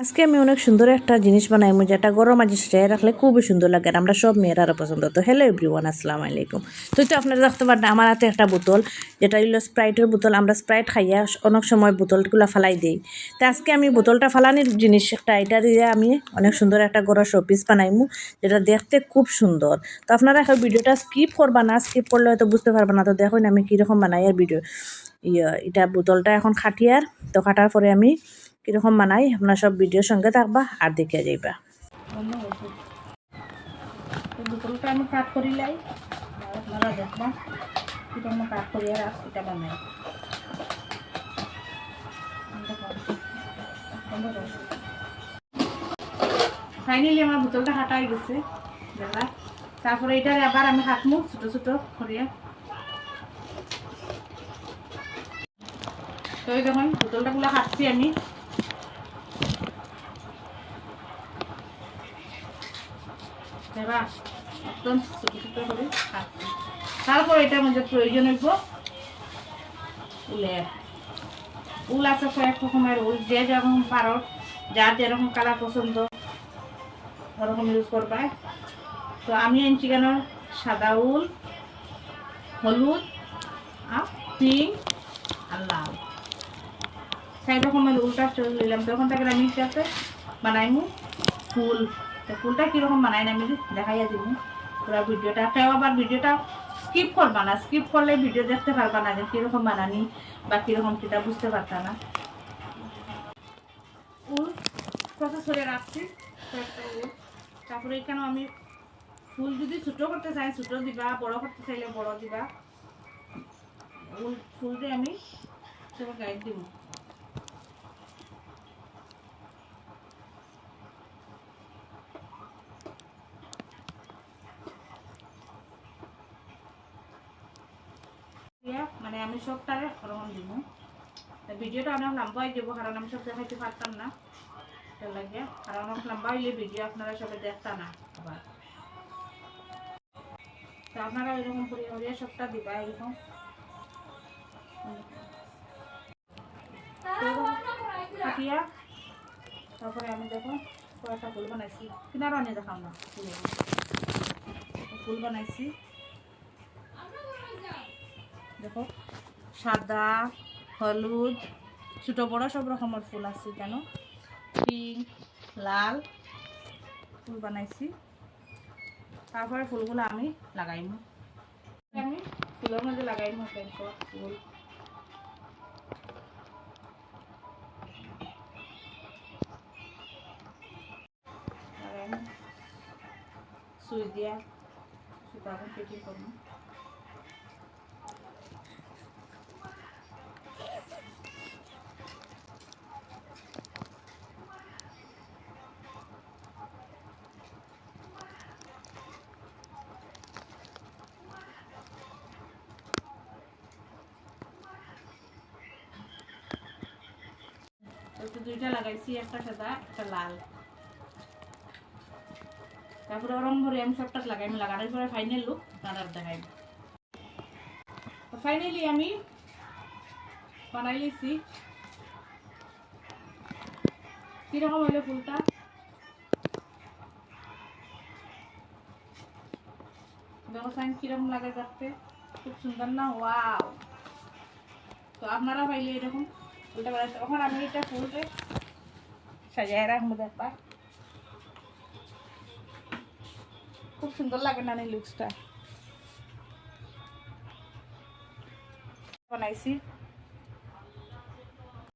আজকে আমি অনেক সুন্দর একটা জিনিস বানাইমু যেটা গরম মাঝে সাজায় রাখলে খুবই সুন্দর লাগে আর আমরা সব মেয়েরারও পছন্দ। তো হ্যালো এভরিওয়ান, আসসালামু আলাইকুম। তো আপনারা দেখতে পারেন আমার হাতে একটা বোতল, যেটা হলো স্প্রাইটের বোতল। আমরা স্প্রাইট খাইয়া অনেক সময় বোতলগুলো ফালাই দিই। তো আজকে আমি বোতলটা ফালানির জিনিস একটা এটা দিয়ে আমি অনেক সুন্দর একটা গড়া শোপিস বানাইমু, যেটা দেখতে খুব সুন্দর। তো আপনারা এখন ভিডিওটা স্কিপ করবা না, স্কিপ করলে হয়তো বুঝতে পারবা না। তো দেখুন আমি কীরকম বানাই আর ভিডিও এটা বোতলটা এখন খাটিয়ার। তো কাটার পরে আমি কীরকম বানাই আপনার সব ভিডিওর সঙ্গে থাকবা আর দেখে যাইবা। বোতলটা আমি কাট করি লাই, আপনারা দেখবা কীরকম কাট করিয়া এটা বানাই। ফাইনালি আমার বোতলটা কাটা হয়ে গেছে দেখলা। তারপরে এটা আবার আমি কাটমু ছোটো ছোটো করিয়া। তো এই দেখুন বোতলটা গুলো কাটছি আমি। একদম ছোটো ছোটো করে কাটছি। তারপর এটার মধ্যে প্রয়োজন হইব উলের। উল আছে কয়েক রকমের উল, যে যেরকম পারো, যার যেরকম কালার পছন্দ ওরকম ইউজ করবা। তো আমি আনছি কেন সাদা উল, হলুদ আর পিঙ্ক আর লাল, 4 রকমের উলটা চলে নিলাম। তখন থেকে আমি এটাতে বানাইমু ফুল। ফুলটা কীরকম বানাই আমি দেখাইয়া দিব পুরো ভিডিওটা। কেউ আবার ভিডিওটা স্কিপ করবা না, স্কিপ করলে ভিডিও দেখতে পারবা না যে কীরকম বানানি বা কীরকম সেটা বুঝতে পারতা না। উল প্রসেস করে রাখছি কয়েকটা উল। তারপরে এখানেও আমি ফুল যদি ছোটো করতে চাই ছোটো দিবা, বড় করতে চাইলে বড় দিবা। উল ফুল দিয়ে আমি সব গাইড দিব। মানে আমি সবটারে ওরকম দিব। ভিডিওটা অনেক লম্বা হয়ে যাবো, কারণ আমি সব দেখাইতে পারতাম না লাগে। আর অনেক লম্বা হইলে ভিডিও আপনারা সবাই দেখতা না আবার। তো আপনারা ওইরকম করিয়া সবটা দিবা এরকম। কাটিয়া তারপরে আমি দেখো কয়েকটা ফুল বানাইছি, কিনারা নিয়ে দেখাম না, ফুল বানাইছি দেখো। সাদা, হলুদ, ছোটো বড়ো সব রকমের ফুল আছে কেন, পিঙ্ক, লাল ফুল বানাইছি। তারপরে ফুলগুলো আমি লাগাইমু, আমি ফুলের মধ্যে লাগাইমু ফুল। সুই দিয়া সুতা কেটে করবো। দুইটা লাগাইছি, একটা সাদা একটা লাল। তারপরে ওরম করে আমি সবটা লাগাই, লাগানোর পরে ফাইনাল লুক আপনারা দেখাই। ফাইনালি আমি বানাই লিছি কিরকম হইলো ফুলটা। দেখেন কিরকম লাগে দেখতে, খুব সুন্দর না? ওয়াও! তো আপনারা পাইলে এরকম ফুলটা বানাইতে। তখন আমি এটা ফুলটা সাজিয়ে রাখবো, দেখবা খুব সুন্দর লাগে না লুকসটা বানাইছি।